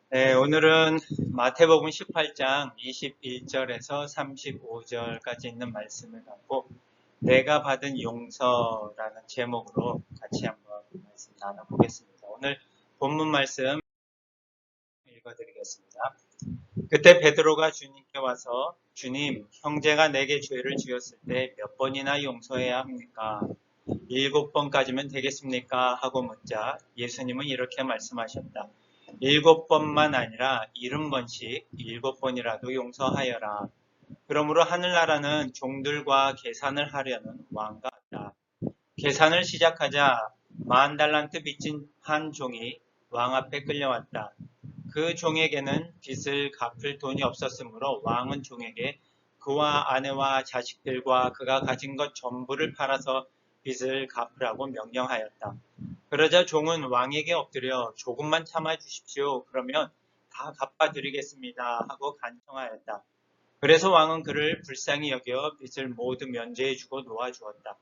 네, 오늘은 마태복음 18장 21절에서 35절까지 있는 말씀을 갖고 내가 받은 용서라는 제목으로 같이 한번 말씀 나눠보겠습니다. 오늘 본문 말씀 읽어드리겠습니다. 그때 베드로가 주님께 와서 주님, 형제가 내게 죄를 지었을 때 몇 번이나 용서해야 합니까? 7번까지면 되겠습니까? 하고 묻자 예수님은 이렇게 말씀하셨다. 7번만 아니라 70번씩 7번이라도 용서하여라. 그러므로 하늘나라는 종들과 계산을 하려는 왕과 같다. 계산을 시작하자 10,000달란트 빚진 한 종이 왕 앞에 끌려왔다. 그 종에게는 빚을 갚을 돈이 없었으므로 왕은 종에게 그와 아내와 자식들과 그가 가진 것 전부를 팔아서 빚을 갚으라고 명령하였다. 그러자 종은 왕에게 엎드려 조금만 참아 주십시오. 그러면 다 갚아드리겠습니다. 하고 간청하였다. 그래서 왕은 그를 불쌍히 여겨 빚을 모두 면제해주고 놓아주었다.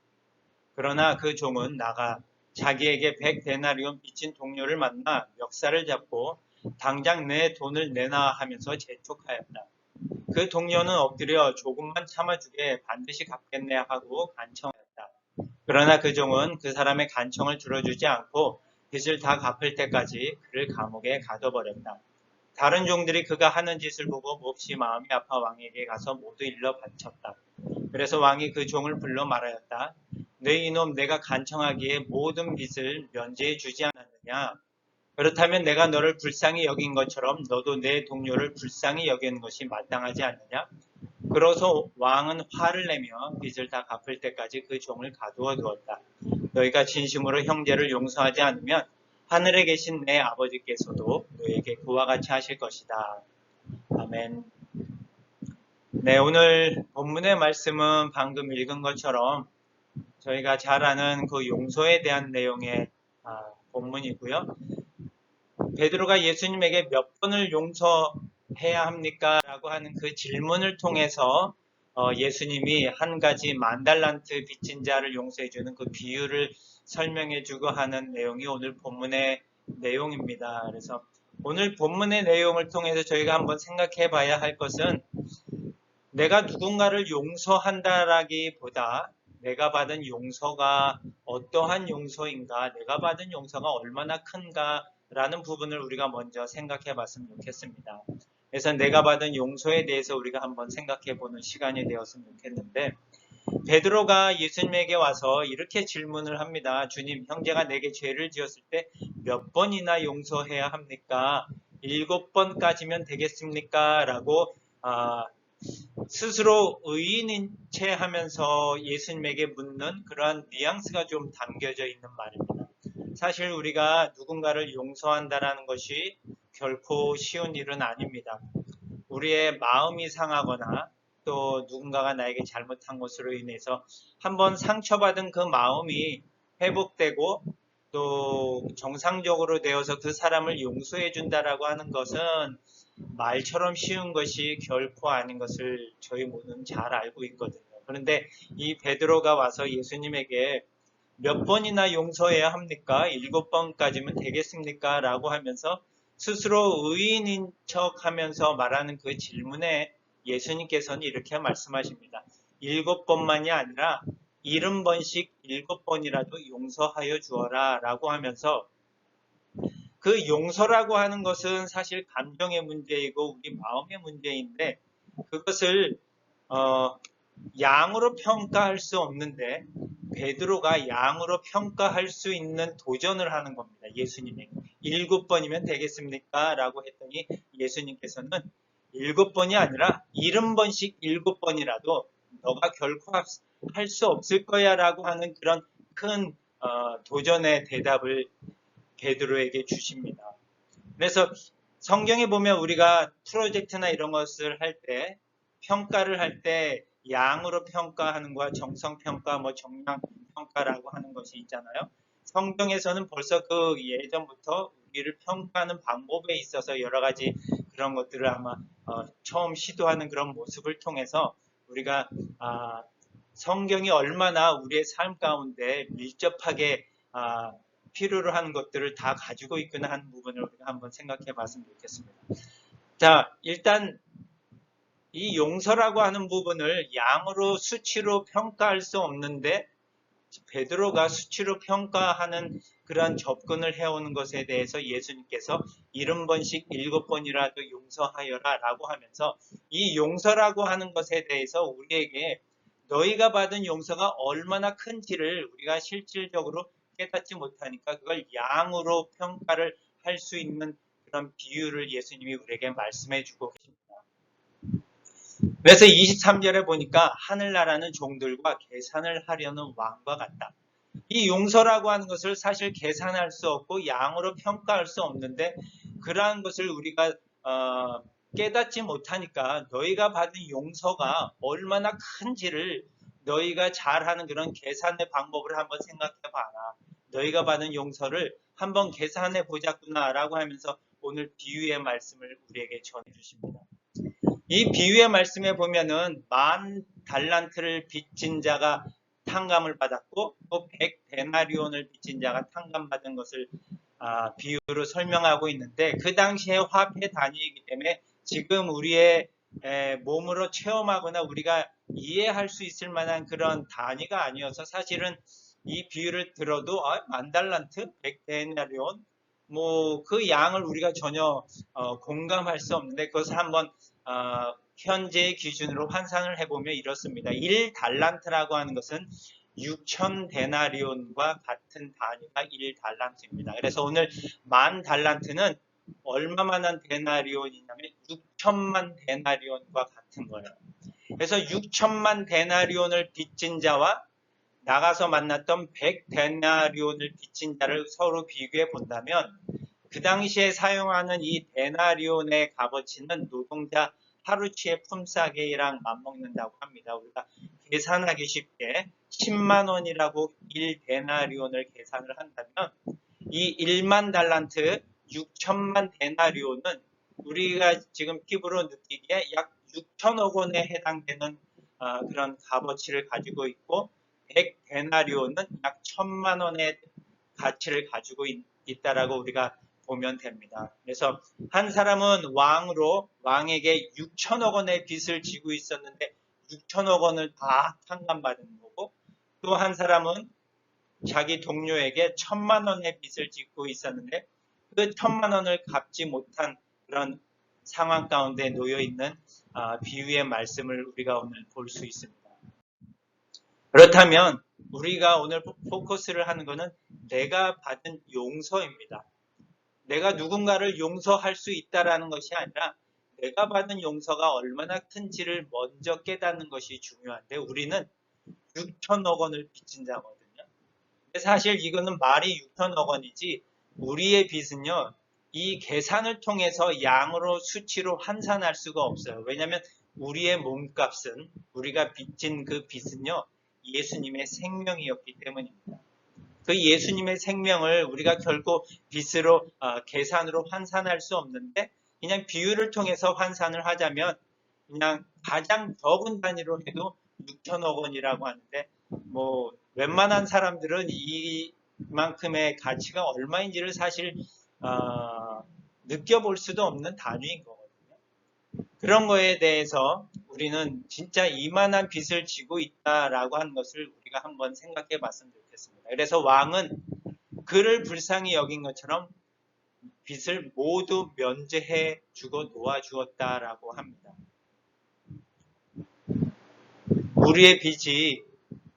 그러나 그 종은 나가 자기에게 100데나리온 빚진 동료를 만나 멱살을 잡고 당장 내 돈을 내놔 하면서 재촉하였다. 그 동료는 엎드려 조금만 참아주게 반드시 갚겠네 하고 간청하였다. 그러나 그 종은 그 사람의 간청을 들어주지 않고 빚을 다 갚을 때까지 그를 감옥에 가둬버렸다. 다른 종들이 그가 하는 짓을 보고 몹시 마음이 아파 왕에게 가서 모두 일러 바쳤다. 그래서 왕이 그 종을 불러 말하였다. 네 이놈, 내가 간청하기에 모든 빚을 면제해 주지 않았느냐? 그렇다면 내가 너를 불쌍히 여긴 것처럼 너도 내 동료를 불쌍히 여기는 것이 마땅하지 않느냐? 그러서 왕은 화를 내며 빚을 다 갚을 때까지 그 종을 가두어 두었다. 너희가 진심으로 형제를 용서하지 않으면 하늘에 계신 내 아버지께서도 너에게 그와 같이 하실 것이다. 아멘. 네, 오늘 본문의 말씀은 방금 읽은 것처럼 저희가 잘 아는 그 용서에 대한 내용의 본문이고요. 베드로가 예수님에게 몇 번을 용서해야 합니까? 라고 하는 그 질문을 통해서 예수님이 한 가지 10,000달란트 빚진 자를 용서해주는 그 비유를 설명해주고 하는 내용이 오늘 본문의 내용입니다. 그래서 오늘 본문의 내용을 통해서 저희가 한번 생각해 봐야 할 것은 내가 누군가를 용서한다라기보다 내가 받은 용서가 어떠한 용서인가, 내가 받은 용서가 얼마나 큰가라는 부분을 우리가 먼저 생각해 봤으면 좋겠습니다. 그래서 내가 받은 용서에 대해서 우리가 한번 생각해 보는 시간이 되었으면 좋겠는데, 베드로가 예수님에게 와서 이렇게 질문을 합니다. 주님, 형제가 내게 죄를 지었을 때 몇 번이나 용서해야 합니까? 7번까지면 되겠습니까? 라고 스스로 의인인 채 하면서 예수님에게 묻는 그러한 뉘앙스가 좀 담겨져 있는 말입니다. 사실 우리가 누군가를 용서한다는 것이 결코 쉬운 일은 아닙니다. 우리의 마음이 상하거나 또 누군가가 나에게 잘못한 것으로 인해서 한번 상처받은 그 마음이 회복되고 또 정상적으로 되어서 그 사람을 용서해 준다라고 하는 것은 말처럼 쉬운 것이 결코 아닌 것을 저희 모두는 잘 알고 있거든요. 그런데 이 베드로가 와서 예수님에게 몇 번이나 용서해야 합니까? 7번까지면 되겠습니까? 라고 하면서 스스로 의인인 척 하면서 말하는 그 질문에 예수님께서는 이렇게 말씀하십니다. 7번만이 아니라 70번씩 7번이라도 용서하여 주어라 라고 하면서 그 용서라고 하는 것은 사실 감정의 문제이고 우리 마음의 문제인데 그것을 양으로 평가할 수 없는데 베드로가 양으로 평가할 수 있는 도전을 하는 겁니다. 예수님에게. 7번이면 되겠습니까? 라고 했더니 예수님께서는 7번이 아니라 70번씩 7번이라도 너가 결코 할 수 없을 거야 라고 하는 그런 큰 도전의 대답을 베드로에게 주십니다. 그래서 성경에 보면 우리가 프로젝트나 이런 것을 할 때 평가를 할 때 양으로 평가하는 것과 정성평가, 정량평가라고 하는 것이 있잖아요. 성경에서는 벌써 그 예전부터 우리를 평가하는 방법에 있어서 여러 가지 그런 것들을 아마 처음 시도하는 그런 모습을 통해서 우리가 성경이 얼마나 우리의 삶 가운데 밀접하게 필요로 하는 것들을 다 가지고 있구나 하는 부분을 우리가 한번 생각해 봤으면 좋겠습니다. 자, 일단 이 용서라고 하는 부분을 양으로 수치로 평가할 수 없는데 베드로가 수치로 평가하는 그러한 접근을 해오는 것에 대해서 예수님께서 70번씩 7번이라도 용서하여라 라고 하면서 이 용서라고 하는 것에 대해서 우리에게 너희가 받은 용서가 얼마나 큰지를 우리가 실질적으로 깨닫지 못하니까 그걸 양으로 평가를 할 수 있는 그런 비유를 예수님이 우리에게 말씀해 주고 계십니다. 그래서 23절에 보니까 하늘나라는 종들과 계산을 하려는 왕과 같다. 이 용서라고 하는 것을 사실 계산할 수 없고 양으로 평가할 수 없는데 그러한 것을 우리가 깨닫지 못하니까 너희가 받은 용서가 얼마나 큰지를 너희가 잘하는 그런 계산의 방법을 한번 생각해 봐라. 너희가 받은 용서를 한번 계산해 보자꾸나 라고 하면서 오늘 비유의 말씀을 우리에게 전해 주십니다. 이 비유의 말씀에 보면은 10,000달란트를 빚진 자가 탕감을 받았고 또 100데나리온을 빚진 자가 탕감받은 것을 비유로 설명하고 있는데 그 당시에 화폐 단위이기 때문에 지금 우리의 몸으로 체험하거나 우리가 이해할 수 있을 만한 그런 단위가 아니어서 사실은 이 비유를 들어도 10,000달란트, 100데나리온 뭐 그 양을 우리가 전혀 공감할 수 없는데 그것을 한번 현재의 기준으로 환산을 해보면 이렇습니다. 1달란트라고 하는 것은 6,000데나리온과 같은 단위가 1달란트입니다. 그래서 오늘 10,000달란트는 얼마만한 데나리온이냐면 6천만 데나리온과 같은 거예요. 그래서 6천만 데나리온을 빚진 자와 나가서 만났던 100데나리온을 빚진 자를 서로 비교해 본다면 그 당시에 사용하는 이 데나리온의 값어치는 노동자 하루치의 품삯이랑 맞먹는다고 합니다. 우리가 계산하기 쉽게 10만 원이라고 1데나리온을 계산을 한다면 이 1만 달란트 6천만 데나리온은 우리가 지금 피부로 느끼기에 약 6천억 원에 해당되는 그런 값어치를 가지고 있고 100데나리온은 약 1,000만 원의 가치를 가지고 있다라고 우리가 보면 됩니다. 그래서 한 사람은 왕에게 6천억 원의 빚을 지고 있었는데 6천억 원을 다 탕감받은 거고 또 한 사람은 자기 동료에게 1,000만 원의 빚을 짓고 있었는데 그 1,000만 원을 갚지 못한 그런 상황 가운데 놓여 있는 비유의 말씀을 우리가 오늘 볼 수 있습니다. 그렇다면 우리가 오늘 포커스를 하는 것은 내가 받은 용서입니다. 내가 누군가를 용서할 수 있다라는 것이 아니라 내가 받은 용서가 얼마나 큰지를 먼저 깨닫는 것이 중요한데 우리는 6천억 원을 빚진 자거든요. 사실 이거는 말이 6천억 원이지 우리의 빚은요. 이 계산을 통해서 양으로 수치로 환산할 수가 없어요. 왜냐하면 우리의 몸값은 우리가 빚진 그 빚은요. 예수님의 생명이었기 때문입니다. 그 예수님의 생명을 우리가 결코 빚으로 계산으로 환산할 수 없는데 그냥 비유를 통해서 환산을 하자면 그냥 가장 적은 단위로 해도 6천억 원이라고 하는데 뭐 웬만한 사람들은 이만큼의 가치가 얼마인지를 사실 느껴볼 수도 없는 단위인 거거든요. 그런 거에 대해서 우리는 진짜 이만한 빚을 지고 있다라고 하는 것을 우리가 한번 생각해 봤으면 좋겠습니다. 그래서 왕은 그를 불쌍히 여긴 것처럼 빚을 모두 면제해 주고 놓아주었다라고 합니다. 우리의 빚이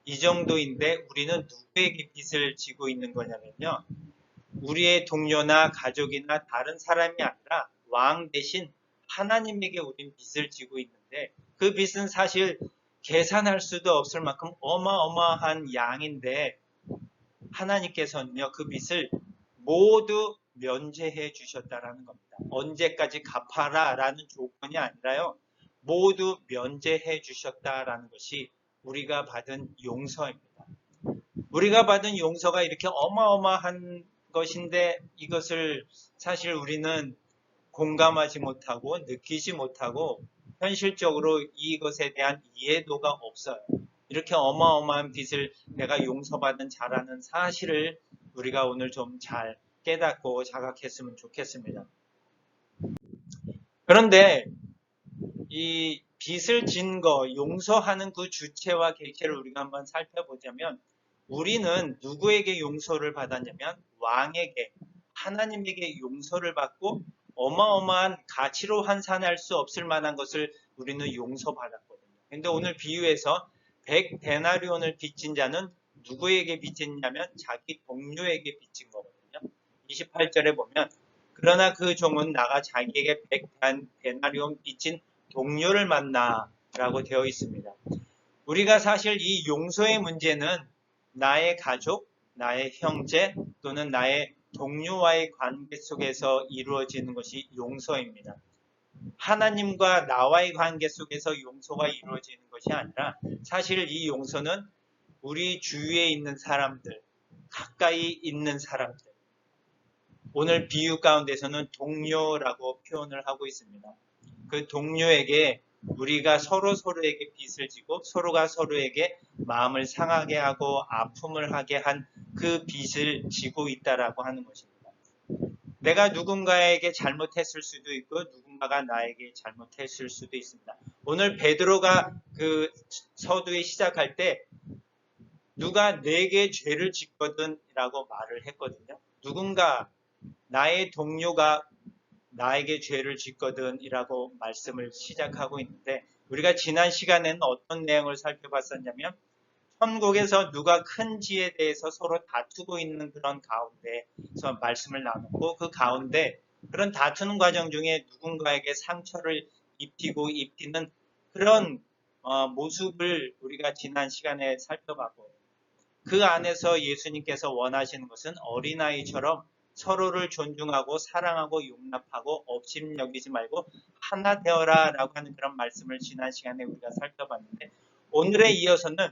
이 정도인데 우리는 누구에게 빚을 지고 있는 거냐면요. 우리의 동료나 가족이나 다른 사람이 아니라 왕 대신 하나님에게 우린 빚을 지고 있는데 그 빚은 사실 계산할 수도 없을 만큼 어마어마한 양인데 하나님께서는요 그 빚을 모두 면제해 주셨다라는 겁니다. 언제까지 갚아라 라는 조건이 아니라요 모두 면제해 주셨다라는 것이 우리가 받은 용서입니다. 우리가 받은 용서가 이렇게 어마어마한 것인데 이것을 사실 우리는 공감하지 못하고 느끼지 못하고 현실적으로 이것에 대한 이해도가 없어요. 이렇게 어마어마한 빚을 내가 용서받은 자라는 사실을 우리가 오늘 좀 잘 깨닫고 자각했으면 좋겠습니다. 그런데 이 빚을 진 거, 용서하는 그 주체와 객체를 우리가 한번 살펴보자면 우리는 누구에게 용서를 받았냐면 왕에게, 하나님에게 용서를 받고 어마어마한 가치로 환산할 수 없을 만한 것을 우리는 용서받았거든요. 근데 오늘 비유에서 100데나리온을 빚진 자는 누구에게 빚졌냐면 자기 동료에게 빚진 거거든요. 28절에 보면 그러나 그 종은 나가 자기에게 100데나리온 빚진 동료를 만나라고 되어 있습니다. 우리가 사실 이 용서의 문제는 나의 가족, 나의 형제 또는 나의 동료와의 관계 속에서 이루어지는 것이 용서입니다. 하나님과 나와의 관계 속에서 용서가 이루어지는 것이 아니라 사실 이 용서는 우리 주위에 있는 사람들, 가까이 있는 사람들, 오늘 비유 가운데서는 동료라고 표현을 하고 있습니다. 그 동료에게 우리가 서로에게 빚을 지고 서로가 서로에게 마음을 상하게 하고 아픔을 하게 한 그 빚을 지고 있다라고 하는 것입니다. 내가 누군가에게 잘못했을 수도 있고 누군가가 나에게 잘못했을 수도 있습니다. 오늘 베드로가 그 서두에 시작할 때 누가 내게 죄를 짓거든 이라고 말을 했거든요. 누군가 나의 동료가 나에게 죄를 짓거든 이라고 말씀을 시작하고 있는데 우리가 지난 시간에는 어떤 내용을 살펴봤었냐면 천국에서 누가 큰지에 대해서 서로 다투고 있는 그런 가운데서 말씀을 나눴고 그 가운데 그런 다투는 과정 중에 누군가에게 상처를 입히는 그런 모습을 우리가 지난 시간에 살펴봤고 그 안에서 예수님께서 원하시는 것은 어린아이처럼 서로를 존중하고 사랑하고 용납하고 업심여기지 말고 하나 되어라 라고 하는 그런 말씀을 지난 시간에 우리가 살펴봤는데 오늘에 이어서는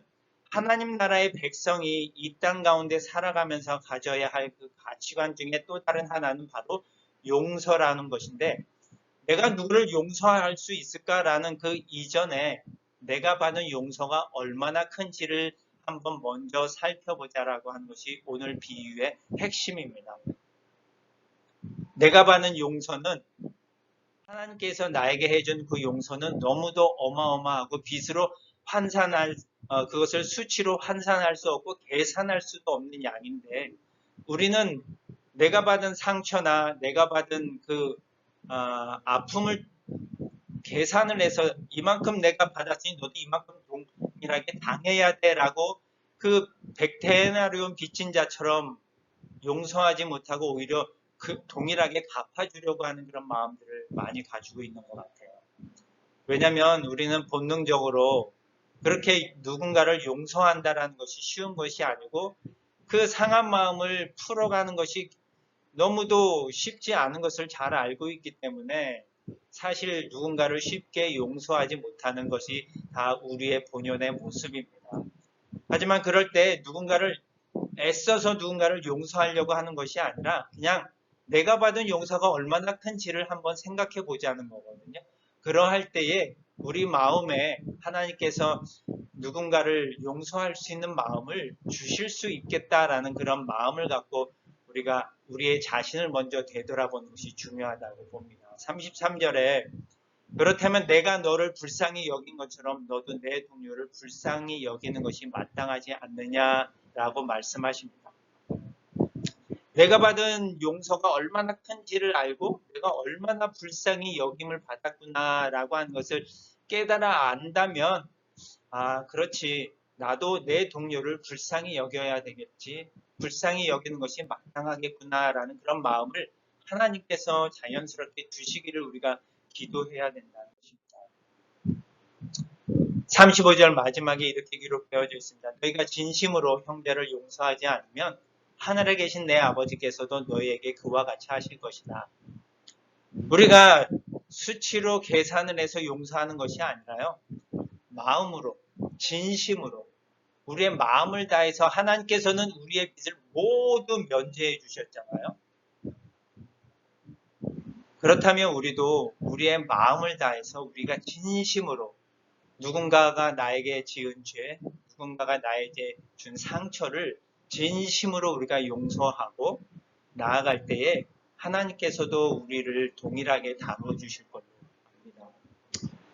하나님 나라의 백성이 이 땅 가운데 살아가면서 가져야 할 그 가치관 중에 또 다른 하나는 바로 용서라는 것인데 내가 누구를 용서할 수 있을까라는 그 이전에 내가 받은 용서가 얼마나 큰지를 한번 먼저 살펴보자라고 하는 것이 오늘 비유의 핵심입니다. 내가 받는 용서는 하나님께서 나에게 해준 그 용서는 너무도 어마어마하고 빚으로 그것을 수치로 환산할 수 없고 계산할 수도 없는 양인데 우리는 내가 받은 상처나 내가 받은 그 아픔을 계산을 해서 이만큼 내가 받았으니 너도 이만큼 동일하게 당해야 돼라고 그 100데나리온 빚진 자처럼 용서하지 못하고 오히려 그 동일하게 갚아주려고 하는 그런 마음들을 많이 가지고 있는 것 같아요. 왜냐하면 우리는 본능적으로 그렇게 누군가를 용서한다라는 것이 쉬운 것이 아니고 그 상한 마음을 풀어가는 것이 너무도 쉽지 않은 것을 잘 알고 있기 때문에 사실 누군가를 쉽게 용서하지 못하는 것이 다 우리의 본연의 모습입니다. 하지만 그럴 때 애써서 누군가를 용서하려고 하는 것이 아니라 그냥 내가 받은 용서가 얼마나 큰지를 한번 생각해 보자는 거거든요. 그러할 때에 우리 마음에 하나님께서 누군가를 용서할 수 있는 마음을 주실 수 있겠다라는 그런 마음을 갖고 우리가 우리의 자신을 먼저 되돌아보는 것이 중요하다고 봅니다. 33절에 그렇다면 내가 너를 불쌍히 여긴 것처럼 너도 내 동료를 불쌍히 여기는 것이 마땅하지 않느냐라고 말씀하십니다. 내가 받은 용서가 얼마나 큰지를 알고 내가 얼마나 불쌍히 여김을 받았구나라고 하는 것을 깨달아 안다면 그렇지. 나도 내 동료를 불쌍히 여겨야 되겠지. 불쌍히 여기는 것이 마땅하겠구나라는 그런 마음을 하나님께서 자연스럽게 주시기를 우리가 기도해야 된다는 것입니다. 35절 마지막에 이렇게 기록되어져 있습니다. 너희가 진심으로 형제를 용서하지 않으면 하늘에 계신 내 아버지께서도 너희에게 그와 같이 하실 것이다. 우리가 수치로 계산을 해서 용서하는 것이 아니라요. 마음으로, 진심으로 우리의 마음을 다해서 하나님께서는 우리의 빚을 모두 면제해 주셨잖아요. 그렇다면 우리도 우리의 마음을 다해서 우리가 진심으로 누군가가 나에게 지은 죄, 누군가가 나에게 준 상처를 진심으로 우리가 용서하고 나아갈 때에 하나님께서도 우리를 동일하게 다뤄주실 걸로 압니다.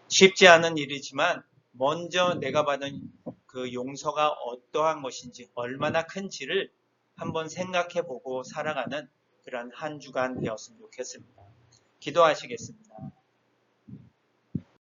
쉽지 않은 일이지만 먼저 내가 받은 그 용서가 어떠한 것인지 얼마나 큰지를 한번 생각해 보고 살아가는 그런 한 주간 되었으면 좋겠습니다. 기도하시겠습니다.